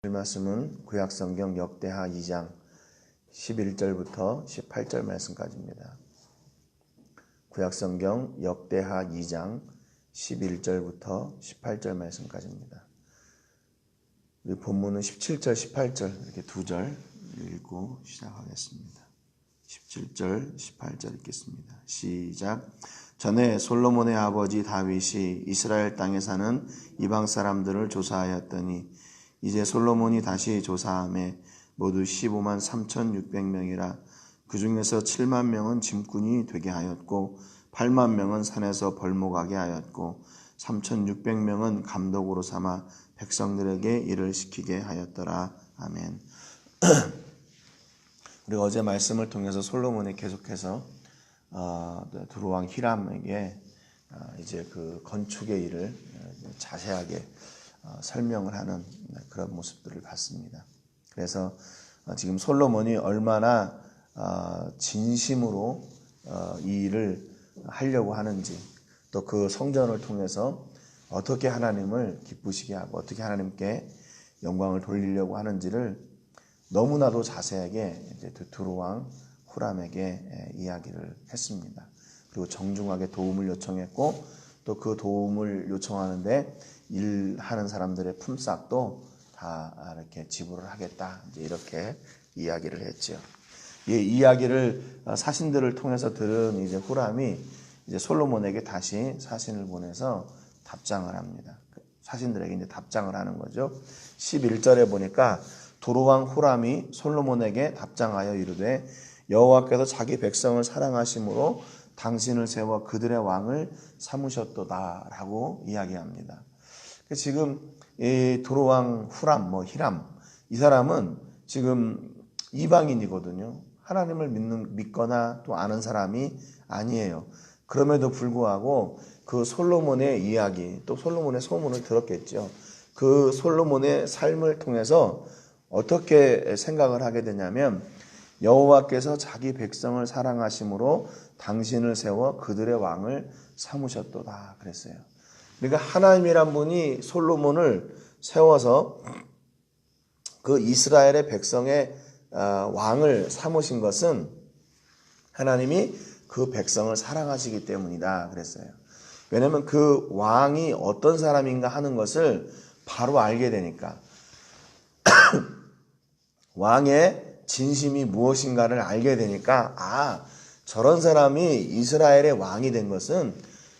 말씀은 구약성경 역대하 2장 11절부터 18절 말씀까지입니다. 구약성경 역대하 2장 11절부터 18절 말씀까지입니다. 우리 본문은 17절, 18절 이렇게 두 절 읽고 시작하겠습니다. 17절, 18절 읽겠습니다. 시작. 전에 솔로몬의 아버지 다윗이 이스라엘 땅에 사는 이방 사람들을 조사하였더니 이제 솔로몬이 다시 조사함에 모두 15만 3,600명이라. 그 중에서 7만 명은 짐꾼이 되게 하였고 8만 명은 산에서 벌목하게 하였고 3,600명은 감독으로 삼아 백성들에게 일을 시키게 하였더라. 아멘. 우리가 어제 말씀을 통해서 솔로몬이 계속해서 두로왕 히람에게 이제 그 건축의 일을 자세하게 설명을 하는 그런 모습들을 봤습니다. 그래서 지금 솔로몬이 얼마나 진심으로 이 일을 하려고 하는지, 또 그 성전을 통해서 어떻게 하나님을 기쁘시게 하고 어떻게 하나님께 영광을 돌리려고 하는지를 너무나도 자세하게 이제 두로왕 후람에게 이야기를 했습니다. 그리고 정중하게 도움을 요청했고, 또 그 도움을 요청하는데 일하는 사람들의 품삯도 다 이렇게 지불을 하겠다, 이제 이렇게 이야기를 했죠. 이 이야기를 사신들을 통해서 들은 이제 후람이 이제 솔로몬에게 다시 사신을 보내서 답장을 합니다. 사신들에게 이제 답장을 하는 거죠. 11절에 보니까 두로왕 후람이 솔로몬에게 답장하여 이르되 여호와께서 자기 백성을 사랑하심으로 당신을 세워 그들의 왕을 삼으셨도다라고 이야기합니다. 지금 이 두로왕 후람, 히람, 이 사람은 지금 이방인이거든요. 하나님을 믿거나 또 아는 사람이 아니에요. 그럼에도 불구하고 그 솔로몬의 이야기, 또 솔로몬의 소문을 들었겠죠. 그 솔로몬의 삶을 통해서 어떻게 생각을 하게 되냐면, 여호와께서 자기 백성을 사랑하심으로 당신을 세워 그들의 왕을 삼으셨도다 그랬어요. 그러니까 하나님이란 분이 솔로몬을 세워서 그 이스라엘의 백성의 왕을 삼으신 것은 하나님이 그 백성을 사랑하시기 때문이다 그랬어요. 왜냐하면 그 왕이 어떤 사람인가 하는 것을 바로 알게 되니까 왕의 진심이 무엇인가를 알게 되니까, 저런 사람이 이스라엘의 왕이 된 것은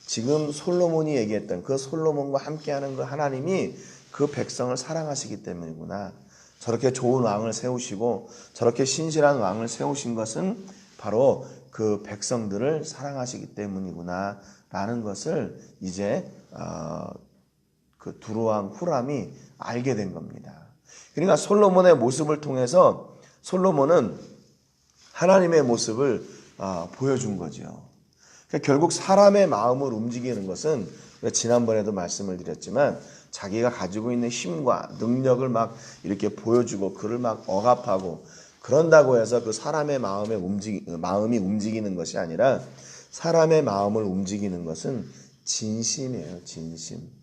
지금 솔로몬이 얘기했던 그 솔로몬과 함께하는 그 하나님이 그 백성을 사랑하시기 때문이구나. 저렇게 좋은 왕을 세우시고 저렇게 신실한 왕을 세우신 것은 바로 그 백성들을 사랑하시기 때문이구나 라는 것을 이제 그 두로왕 후람이 알게 된 겁니다. 그러니까 솔로몬의 모습을 통해서 솔로몬은 하나님의 모습을 보여준 거죠. 그러니까 결국 사람의 마음을 움직이는 것은, 지난번에도 말씀을 드렸지만, 자기가 가지고 있는 힘과 능력을 막 이렇게 보여주고 그를 막 억압하고 그런다고 해서 그 사람의 마음이 움직이는 것이 아니라, 사람의 마음을 움직이는 것은 진심이에요. 진심.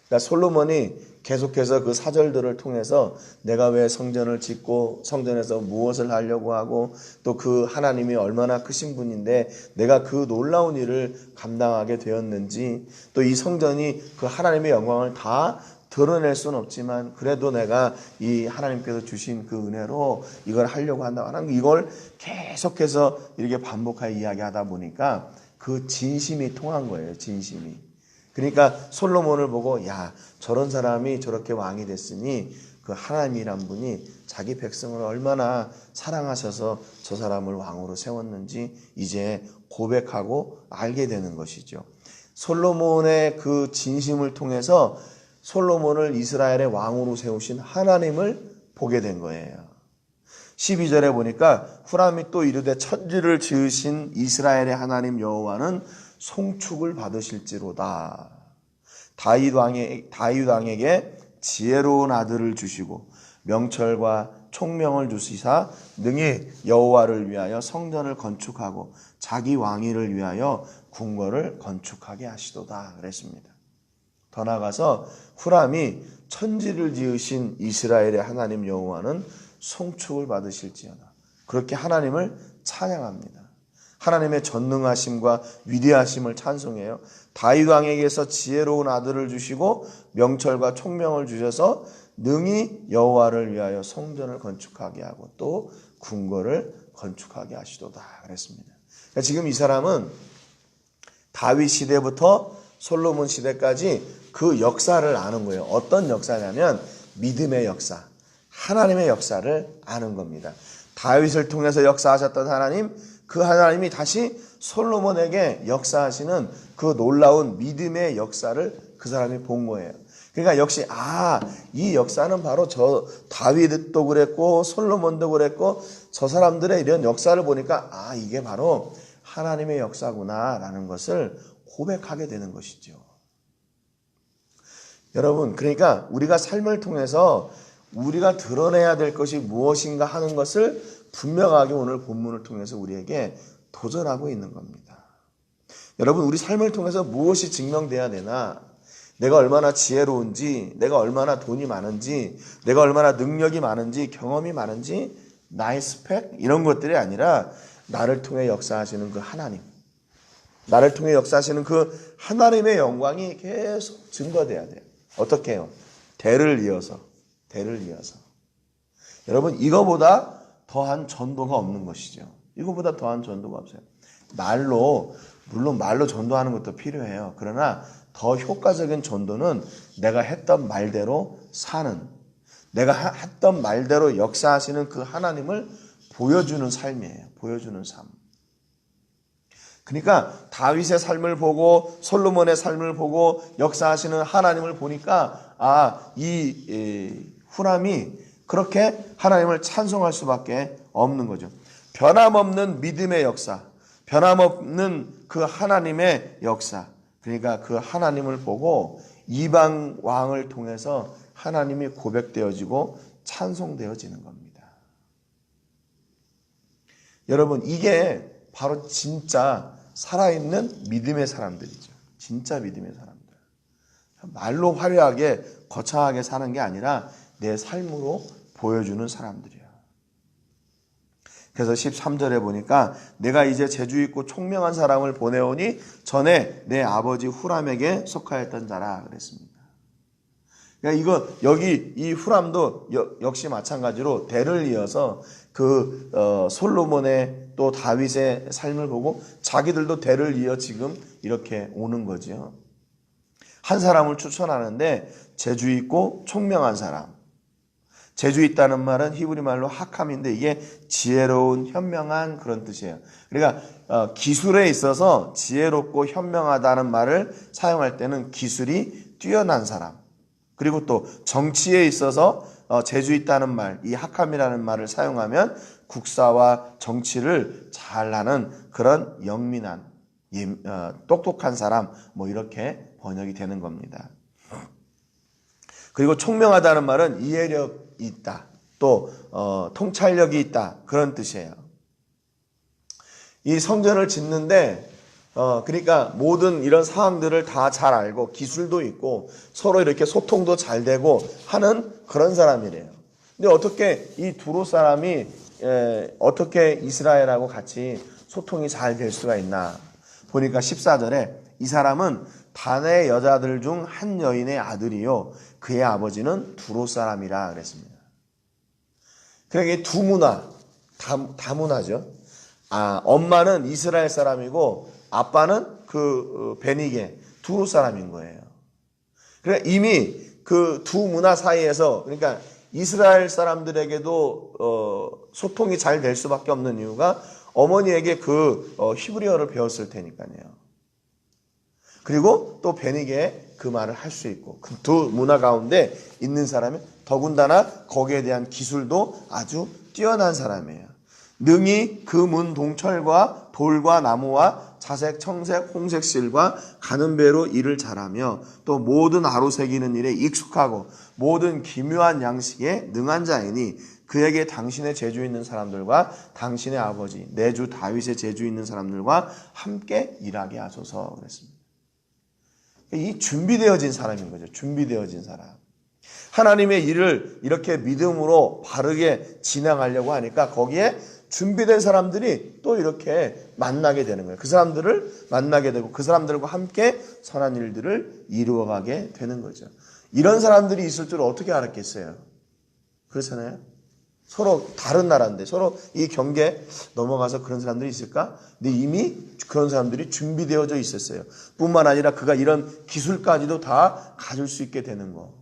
그러니까 솔로몬이 계속해서 그 사절들을 통해서 내가 왜 성전을 짓고 성전에서 무엇을 하려고 하고 또 그 하나님이 얼마나 크신 분인데 내가 그 놀라운 일을 감당하게 되었는지, 또 이 성전이 그 하나님의 영광을 다 드러낼 수는 없지만 그래도 내가 이 하나님께서 주신 그 은혜로 이걸 하려고 한다 하는, 이걸 계속해서 이렇게 반복하여 이야기하다 보니까 그 진심이 통한 거예요. 진심이. 그러니까 솔로몬을 보고, 야, 저런 사람이 저렇게 왕이 됐으니 그 하나님이란 분이 자기 백성을 얼마나 사랑하셔서 저 사람을 왕으로 세웠는지 이제 고백하고 알게 되는 것이죠. 솔로몬의 그 진심을 통해서 솔로몬을 이스라엘의 왕으로 세우신 하나님을 보게 된 거예요. 12절에 보니까 후람이 또 이르되 천지를 지으신 이스라엘의 하나님 여호와는 송축을 받으실지로다. 다윗 왕에게 지혜로운 아들을 주시고 명철과 총명을 주시사 능히 여호와를 위하여 성전을 건축하고 자기 왕위를 위하여 궁궐을 건축하게 하시도다 그랬습니다. 더 나아가서 후람이 천지를 지으신 이스라엘의 하나님 여호와는 송축을 받으실지어다. 그렇게 하나님을 찬양합니다. 하나님의 전능하심과 위대하심을 찬송해요. 다윗 왕에게서 지혜로운 아들을 주시고 명철과 총명을 주셔서 능히 여호와를 위하여 성전을 건축하게 하고 또 궁궐을 건축하게 하시도다 그랬습니다. 그러니까 지금 이 사람은 다윗 시대부터 솔로몬 시대까지 그 역사를 아는 거예요. 어떤 역사냐면 믿음의 역사, 하나님의 역사를 아는 겁니다. 다윗을 통해서 역사하셨던 하나님, 그 하나님이 다시 솔로몬에게 역사하시는 그 놀라운 믿음의 역사를 그 사람이 본 거예요. 그러니까 역시 이 역사는 바로 저 다윗도 그랬고 솔로몬도 그랬고 저 사람들의 이런 역사를 보니까 이게 바로 하나님의 역사구나라는 것을 고백하게 되는 것이죠. 여러분, 그러니까 우리가 삶을 통해서 우리가 드러내야 될 것이 무엇인가 하는 것을 분명하게 오늘 본문을 통해서 우리에게 도전하고 있는 겁니다. 여러분, 우리 삶을 통해서 무엇이 증명돼야 되나? 내가 얼마나 지혜로운지, 내가 얼마나 돈이 많은지, 내가 얼마나 능력이 많은지, 경험이 많은지, 나의 스펙 이런 것들이 아니라 나를 통해 역사하시는 그 하나님, 나를 통해 역사하시는 그 하나님의 영광이 계속 증거돼야 돼요. 어떻게 해요? 대를 이어서. 여러분, 이거보다 더한 전도가 없는 것이죠. 이거보다 더한 전도가 없어요. 물론 말로 전도하는 것도 필요해요. 그러나 더 효과적인 전도는 내가 했던 말대로 사는, 내가 했던 말대로 역사하시는 그 하나님을 보여주는 삶이에요. 보여주는 삶. 그러니까 다윗의 삶을 보고 솔로몬의 삶을 보고 역사하시는 하나님을 보니까 이 후람이 그렇게 하나님을 찬송할 수밖에 없는 거죠. 변함없는 믿음의 역사, 변함없는 그 하나님의 역사. 그러니까 그 하나님을 보고 이방 왕을 통해서 하나님이 고백되어지고 찬송되어지는 겁니다. 여러분, 이게 바로 진짜 살아있는 믿음의 사람들이죠. 진짜 믿음의 사람들. 말로 화려하게 거창하게 사는 게 아니라 내 삶으로 보여주는 사람들이야. 그래서 13절에 보니까 내가 이제 재주 있고 총명한 사람을 보내오니 전에 내 아버지 후람에게 속하였던 자라 그랬습니다. 그러니까 여기 이 후람도 역시 마찬가지로 대를 이어서 그 솔로몬의 또 다윗의 삶을 보고 자기들도 대를 이어 지금 이렇게 오는 거죠. 한 사람을 추천하는데 재주 있고 총명한 사람. 재주 있다는 말은 히브리 말로 하캄인데 이게 지혜로운, 현명한 그런 뜻이에요. 그러니까 기술에 있어서 지혜롭고 현명하다는 말을 사용할 때는 기술이 뛰어난 사람. 그리고 또 정치에 있어서 재주 있다는 말, 이 하캄이라는 말을 사용하면 국사와 정치를 잘하는 그런 영민한, 똑똑한 사람, 이렇게 번역이 되는 겁니다. 그리고 총명하다는 말은 이해력이 있다, 또 통찰력이 있다, 그런 뜻이에요. 이 성전을 짓는데 그러니까 모든 이런 상황들을 다 잘 알고 기술도 있고 서로 이렇게 소통도 잘 되고 하는 그런 사람이래요. 근데 어떻게 이 두로 사람이 어떻게 이스라엘하고 같이 소통이 잘 될 수가 있나 보니까 14절에 이 사람은 단의 여자들 중 한 여인의 아들이요 그의 아버지는 두로 사람이라 그랬습니다. 그러니까 두 문화, 다문화죠. 엄마는 이스라엘 사람이고 아빠는 그 베니게 두로 사람인 거예요. 그러니까 이미 그 두 문화 사이에서, 그러니까 이스라엘 사람들에게도 소통이 잘 될 수밖에 없는 이유가 어머니에게 그 히브리어를 배웠을 테니까요. 그리고 또 베니게 그 말을 할 수 있고 그 두 문화 가운데 있는 사람이 더군다나 거기에 대한 기술도 아주 뛰어난 사람이에요. 능히 그 문 동철과 돌과 나무와 자색, 청색, 홍색 실과 가는 배로 일을 잘하며 또 모든 아로 새기는 일에 익숙하고 모든 기묘한 양식에 능한 자이니 그에게 당신의 재주 있는 사람들과 당신의 아버지 내 주 다윗의 재주 있는 사람들과 함께 일하게 하소서 그랬습니다. 이 준비되어진 사람인 거죠. 준비되어진 사람. 하나님의 일을 이렇게 믿음으로 바르게 진행하려고 하니까 거기에 준비된 사람들이 또 이렇게 만나게 되는 거예요. 그 사람들을 만나게 되고 그 사람들과 함께 선한 일들을 이루어가게 되는 거죠. 이런 사람들이 있을 줄 어떻게 알았겠어요? 그렇잖아요. 서로 다른 나라인데 서로 이 경계 넘어가서 그런 사람들이 있을까? 근데 이미 그런 사람들이 준비되어져 있었어요. 뿐만 아니라 그가 이런 기술까지도 다 가질 수 있게 되는 거.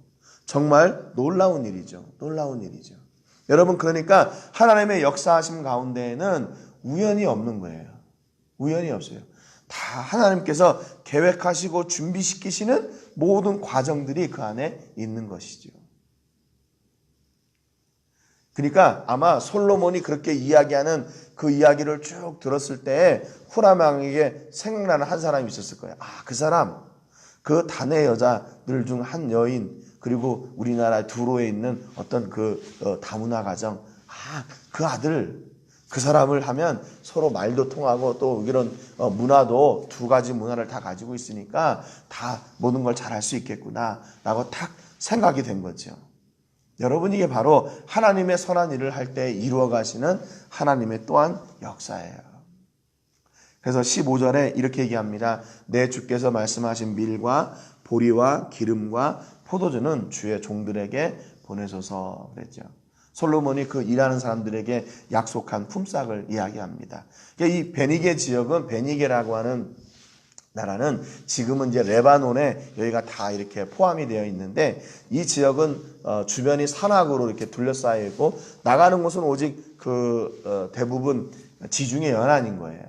정말 놀라운 일이죠. 놀라운 일이죠. 여러분, 그러니까 하나님의 역사하심 가운데에는 우연이 없는 거예요. 우연이 없어요. 다 하나님께서 계획하시고 준비시키시는 모든 과정들이 그 안에 있는 것이죠. 그러니까 아마 솔로몬이 그렇게 이야기하는 그 이야기를 쭉 들었을 때 후람 왕에게 생각나는 한 사람이 있었을 거예요. 그 사람, 그 단의 여자들 중 한 여인, 그리고 우리나라 두로에 있는 어떤 그 다문화 가정, 그 아들, 그 사람을 하면 서로 말도 통하고 또 이런 문화도 두 가지 문화를 다 가지고 있으니까 다 모든 걸 잘할 수 있겠구나라고 딱 생각이 된 거죠. 여러분, 이게 바로 하나님의 선한 일을 할 때 이루어 가시는 하나님의 또한 역사예요. 그래서 15절에 이렇게 얘기합니다. 내 주께서 말씀하신 밀과 보리와 기름과 포도주는 주의 종들에게 보내소서 그랬죠. 솔로몬이 그 일하는 사람들에게 약속한 품삯을 이야기합니다. 이 베니게 지역은, 베니게라고 하는 나라는 지금은 이제 레바논에 여기가 다 이렇게 포함이 되어 있는데, 이 지역은 주변이 산악으로 이렇게 둘러싸여 있고 나가는 곳은 오직 대부분 지중해 연안인 거예요.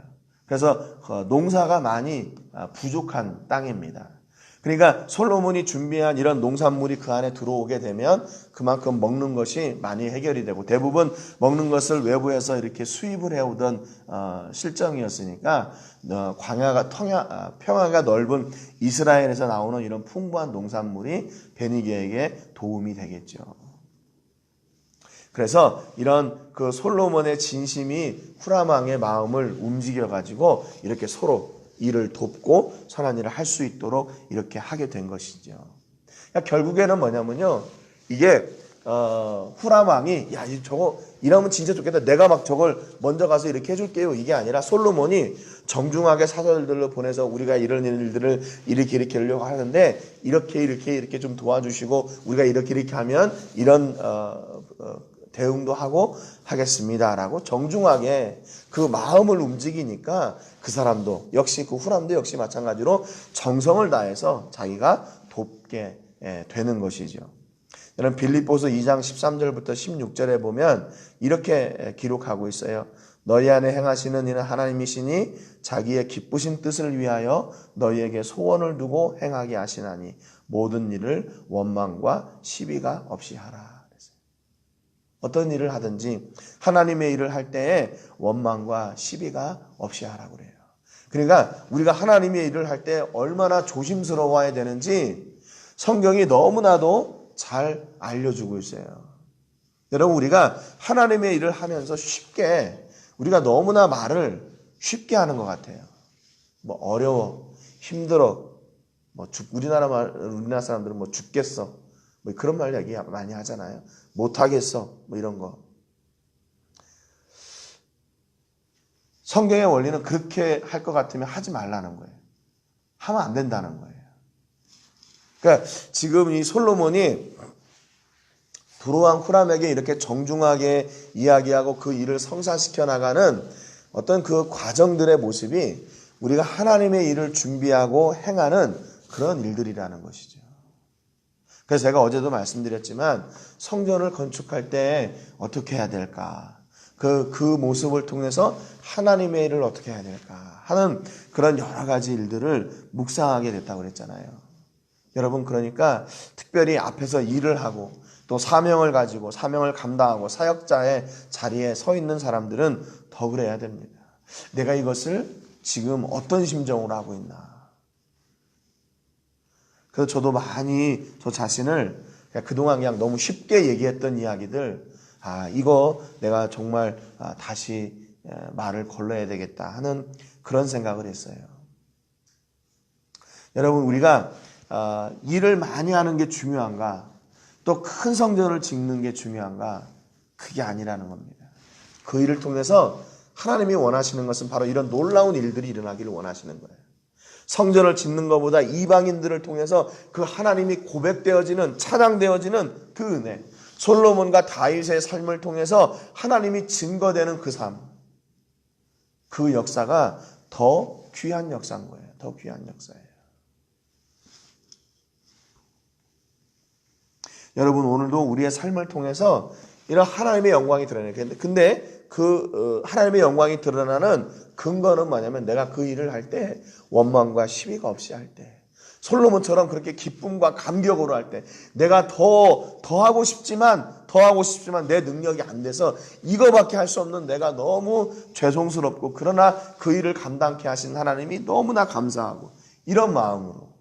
그래서 농사가 많이 부족한 땅입니다. 그러니까 솔로몬이 준비한 이런 농산물이 그 안에 들어오게 되면 그만큼 먹는 것이 많이 해결이 되고, 대부분 먹는 것을 외부에서 이렇게 수입을 해오던 실정이었으니까 평야가 넓은 이스라엘에서 나오는 이런 풍부한 농산물이 베니게에게 도움이 되겠죠. 그래서 이런 그 솔로몬의 진심이 후람 왕의 마음을 움직여 가지고 이렇게 서로 일을 돕고 선한 일을 할 수 있도록 이렇게 하게 된 것이죠. 그러니까 결국에는 뭐냐면요, 이게 후람 왕이 저거 이러면 진짜 좋겠다, 내가 막 저걸 먼저 가서 이렇게 해줄게요, 이게 아니라 솔로몬이 정중하게 사절들로 보내서 우리가 이런 일들을 이렇게 하려고 하는데 이렇게 좀 도와주시고 우리가 이렇게 하면 이런 대응도 하고 하겠습니다라고 정중하게 그 마음을 움직이니까 그 사람도 역시, 그 후람도 역시 마찬가지로 정성을 다해서 자기가 돕게 되는 것이죠. 여러분, 빌립보서 2장 13절부터 16절에 보면 이렇게 기록하고 있어요. 너희 안에 행하시는 이는 하나님이시니 자기의 기쁘신 뜻을 위하여 너희에게 소원을 두고 행하게 하시나니 모든 일을 원망과 시비가 없이 하라. 어떤 일을 하든지 하나님의 일을 할 때에 원망과 시비가 없이 하라고 그래요. 그러니까 우리가 하나님의 일을 할 때 얼마나 조심스러워야 되는지 성경이 너무나도 잘 알려주고 있어요. 여러분, 우리가 하나님의 일을 하면서 쉽게, 우리가 너무나 말을 쉽게 하는 것 같아요. 뭐 어려워, 힘들어, 우리나라 사람들은 뭐 죽겠어, 뭐 그런 말 얘기 많이 하잖아요. 못하겠어, 뭐 이런 거. 성경의 원리는 그렇게 할 것 같으면 하지 말라는 거예요. 하면 안 된다는 거예요. 그러니까 지금 이 솔로몬이 두로왕 후람에게 이렇게 정중하게 이야기하고 그 일을 성사시켜 나가는 어떤 그 과정들의 모습이 우리가 하나님의 일을 준비하고 행하는 그런 일들이라는 것이죠. 그래서 제가 어제도 말씀드렸지만 성전을 건축할 때 어떻게 해야 될까? 그 모습을 통해서 하나님의 일을 어떻게 해야 될까? 하는 그런 여러 가지 일들을 묵상하게 됐다고 그랬잖아요. 여러분, 그러니까 특별히 앞에서 일을 하고 또 사명을 가지고 사명을 감당하고 사역자의 자리에 서 있는 사람들은 더 그래야 됩니다. 내가 이것을 지금 어떤 심정으로 하고 있나? 그래서 저도 많이 저 자신을 그동안 그냥 너무 쉽게 얘기했던 이야기들, 이거 내가 정말 다시 말을 걸러야 되겠다 하는 그런 생각을 했어요. 여러분 우리가 일을 많이 하는 게 중요한가? 또 큰 성전을 짓는 게 중요한가? 그게 아니라는 겁니다. 그 일을 통해서 하나님이 원하시는 것은 바로 이런 놀라운 일들이 일어나기를 원하시는 거예요. 성전을 짓는 것보다 이방인들을 통해서 그 하나님이 고백되어지는, 찬양되어지는 그 은혜, 솔로몬과 다윗의 삶을 통해서 하나님이 증거되는 그 삶, 그 역사가 더 귀한 역사인 거예요. 더 귀한 역사예요. 여러분 오늘도 우리의 삶을 통해서 이런 하나님의 영광이 드러나요. 근데 그 하나님의 영광이 드러나는 근거는 뭐냐면 내가 그 일을 할 때 원망과 시비가 없이 할 때, 솔로몬처럼 그렇게 기쁨과 감격으로 할 때, 내가 더 하고 싶지만 내 능력이 안 돼서 이거밖에 할 수 없는 내가 너무 죄송스럽고, 그러나 그 일을 감당케 하신 하나님이 너무나 감사하고, 이런 마음으로,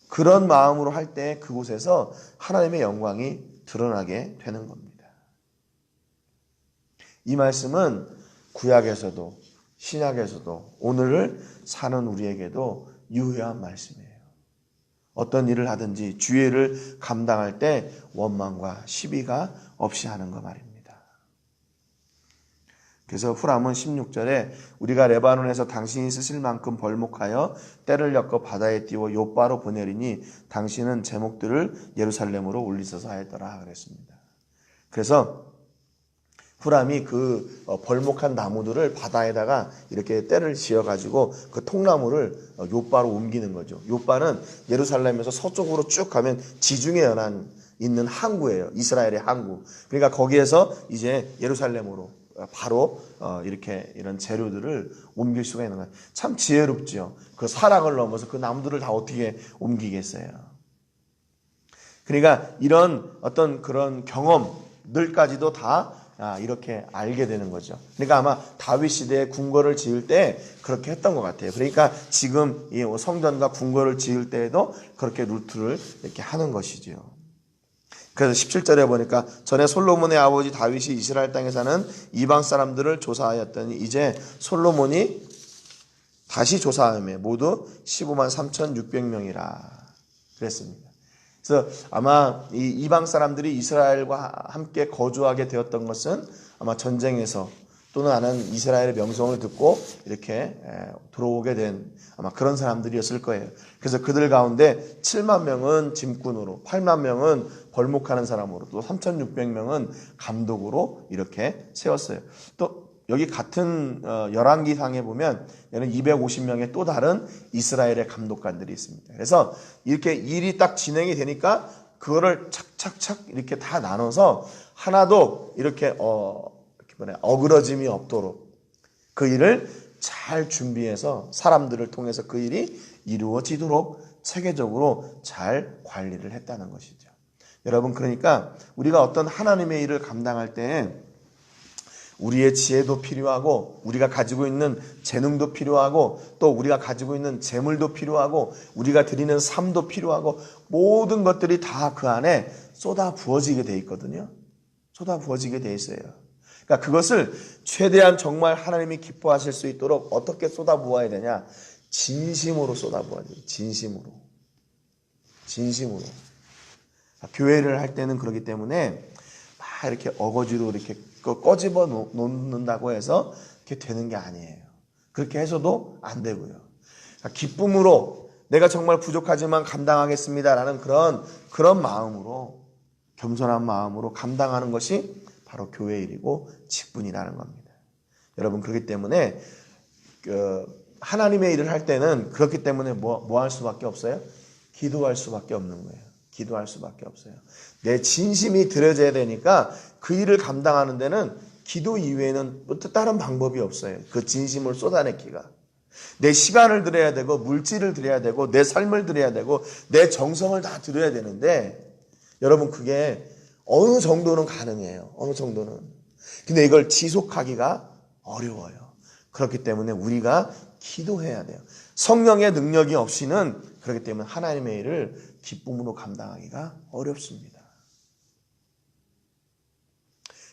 그런 마음으로 할 때 그곳에서 하나님의 영광이 드러나게 되는 겁니다. 이 말씀은 구약에서도 신약에서도 오늘을 사는 우리에게도 유효한 말씀이에요. 어떤 일을 하든지 주의 일을 감당할 때 원망과 시비가 없이 하는 거 말입니다. 그래서 후람은 16절에 우리가 레바논에서 당신이 쓰실 만큼 벌목하여 때를 엮어 바다에 띄워 욥바로 보내리니 당신은 제목들을 예루살렘으로 올리소서 하였더라 그랬습니다. 그래서 후람이 그 벌목한 나무들을 바다에다가 이렇게 때를 지어가지고 그 통나무를 욥바로 옮기는 거죠. 욥바는 예루살렘에서 서쪽으로 쭉 가면 지중해 연안 있는 항구예요. 이스라엘의 항구. 그러니까 거기에서 이제 예루살렘으로 바로 이렇게 이런 재료들을 옮길 수가 있는 거예요. 참 지혜롭죠. 그 사랑을 넘어서 그 나무들을 다 어떻게 옮기겠어요. 그러니까 이런 어떤 그런 경험들까지도 다 이렇게 알게 되는 거죠. 그러니까 아마 다윗 시대에 궁궐을 지을 때 그렇게 했던 것 같아요. 그러니까 지금 이 성전과 궁궐을 지을 때에도 그렇게 루트를 이렇게 하는 것이죠. 그래서 17절에 보니까 전에 솔로몬의 아버지 다윗이 이스라엘 땅에 사는 이방 사람들을 조사하였더니 이제 솔로몬이 다시 조사하며 모두 15만 3,600명이라 그랬습니다. 그래서 아마 이 이방 사람들이 이스라엘과 함께 거주하게 되었던 것은 아마 전쟁에서 또는 아는 이스라엘의 명성을 듣고 이렇게 들어오게 된 아마 그런 사람들이었을 거예요. 그래서 그들 가운데 7만 명은 짐꾼으로, 8만 명은 벌목하는 사람으로, 또 3,600명은 감독으로 이렇게 세웠어요. 또 여기 같은 열왕기상에 보면 얘는 250명의 또 다른 이스라엘의 감독관들이 있습니다. 그래서 이렇게 일이 딱 진행이 되니까 그거를 착착착 이렇게 다 나눠서 하나도 이렇게 어그러짐이 없도록 그 일을 잘 준비해서 사람들을 통해서 그 일이 이루어지도록 체계적으로 잘 관리를 했다는 것이죠. 여러분, 그러니까 우리가 어떤 하나님의 일을 감당할 때 우리의 지혜도 필요하고 우리가 가지고 있는 재능도 필요하고 또 우리가 가지고 있는 재물도 필요하고 우리가 드리는 삶도 필요하고 모든 것들이 다 그 안에 쏟아 부어지게 돼 있거든요. 쏟아 부어지게 돼 있어요. 그러니까 그것을 최대한 정말 하나님이 기뻐하실 수 있도록 어떻게 쏟아 부어야 되냐? 진심으로 쏟아 부어야 돼요. 진심으로. 교회를 할 때는 그렇기 때문에 막 이렇게 어거지로 이렇게 꺼집어 놓는다고 해서 그렇게 되는 게 아니에요. 그렇게 해서도 안 되고요. 기쁨으로 내가 정말 부족하지만 감당하겠습니다라는 그런 마음으로, 겸손한 마음으로 감당하는 것이 바로 교회 일이고 직분이라는 겁니다. 여러분, 그렇기 때문에 하나님의 일을 할 때는 그렇기 때문에 뭐 할 수밖에 없어요? 기도할 수밖에 없는 거예요. 기도할 수밖에 없어요. 내 진심이 들여져야 되니까 그 일을 감당하는 데는 기도 이외에는 또 다른 방법이 없어요. 그 진심을 쏟아내기가. 내 시간을 드려야 되고 물질을 드려야 되고 내 삶을 드려야 되고 내 정성을 다 드려야 되는데 여러분, 그게 어느 정도는 가능해요. 어느 정도는. 근데 이걸 지속하기가 어려워요. 그렇기 때문에 우리가 기도해야 돼요. 성령의 능력이 없이는, 그렇기 때문에 하나님의 일을 기쁨으로 감당하기가 어렵습니다.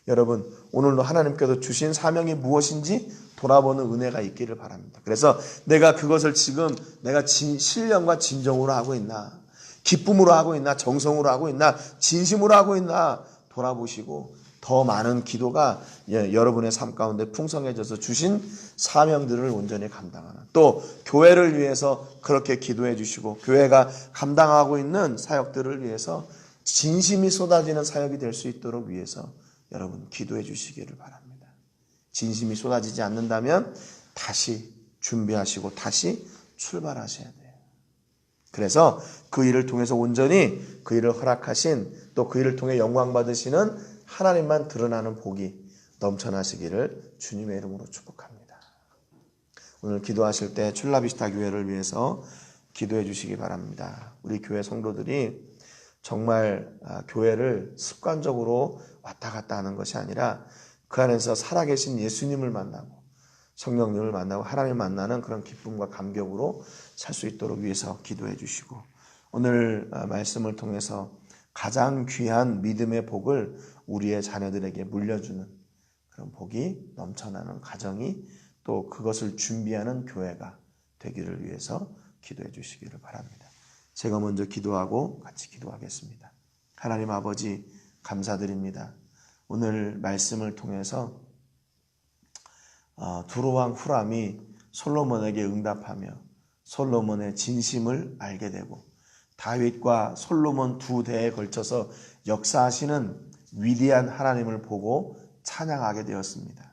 여러분 오늘도 하나님께서 주신 사명이 무엇인지 돌아보는 은혜가 있기를 바랍니다. 그래서 내가 그것을 지금 내가 신령과 진정으로 하고 있나, 기쁨으로 하고 있나, 정성으로 하고 있나, 진심으로 하고 있나 돌아보시고 더 많은 기도가 여러분의 삶 가운데 풍성해져서 주신 사명들을 온전히 감당하는, 또 교회를 위해서 그렇게 기도해 주시고 교회가 감당하고 있는 사역들을 위해서 진심이 쏟아지는 사역이 될 수 있도록 위해서 여러분 기도해 주시기를 바랍니다. 진심이 쏟아지지 않는다면 다시 준비하시고 다시 출발하셔야 돼요. 그래서 그 일을 통해서 온전히 그 일을 허락하신, 또 그 일을 통해 영광 받으시는 하나님만 드러나는 복이 넘쳐나시기를 주님의 이름으로 축복합니다. 오늘 기도하실 때 출라비스타 교회를 위해서 기도해 주시기 바랍니다. 우리 교회 성도들이 정말 교회를 습관적으로 왔다 갔다 하는 것이 아니라 그 안에서 살아계신 예수님을 만나고 성령님을 만나고 하나님을 만나는 그런 기쁨과 감격으로 살 수 있도록 위해서 기도해 주시고, 오늘 말씀을 통해서 가장 귀한 믿음의 복을 우리의 자녀들에게 물려주는 그런 복이 넘쳐나는 가정이, 또 그것을 준비하는 교회가 되기를 위해서 기도해 주시기를 바랍니다. 제가 먼저 기도하고 같이 기도하겠습니다. 하나님 아버지 감사드립니다. 오늘 말씀을 통해서 두로왕 후람이 솔로몬에게 응답하며 솔로몬의 진심을 알게 되고 다윗과 솔로몬 두 대에 걸쳐서 역사하시는 위대한 하나님을 보고 찬양하게 되었습니다.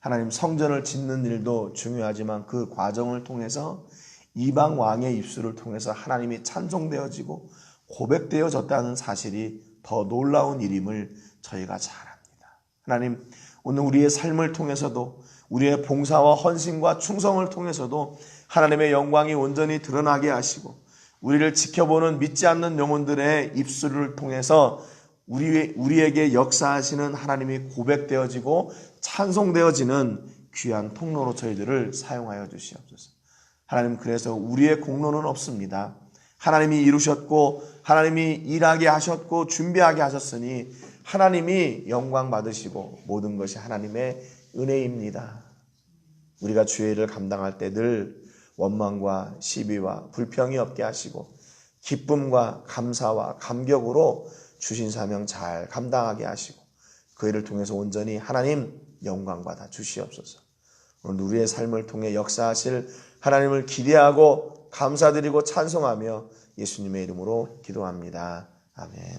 하나님, 성전을 짓는 일도 중요하지만 그 과정을 통해서 이방 왕의 입술을 통해서 하나님이 찬송되어지고 고백되어졌다는 사실이 더 놀라운 일임을 저희가 잘 압니다. 하나님, 오늘 우리의 삶을 통해서도 우리의 봉사와 헌신과 충성을 통해서도 하나님의 영광이 온전히 드러나게 하시고 우리를 지켜보는 믿지 않는 영혼들의 입술을 통해서 우리에게 역사하시는 하나님이 고백되어지고 찬송되어지는 귀한 통로로 저희들을 사용하여 주시옵소서. 하나님, 그래서 우리의 공로는 없습니다. 하나님이 이루셨고 하나님이 일하게 하셨고 준비하게 하셨으니 하나님이 영광 받으시고 모든 것이 하나님의 은혜입니다. 우리가 주의 일을 감당할 때 늘 원망과 시비와 불평이 없게 하시고 기쁨과 감사와 감격으로 주신 사명 잘 감당하게 하시고 그 일을 통해서 온전히 하나님 영광 받아 주시옵소서. 오늘 우리의 삶을 통해 역사하실 하나님을 기대하고 감사드리고 찬송하며 예수님의 이름으로 기도합니다. 아멘.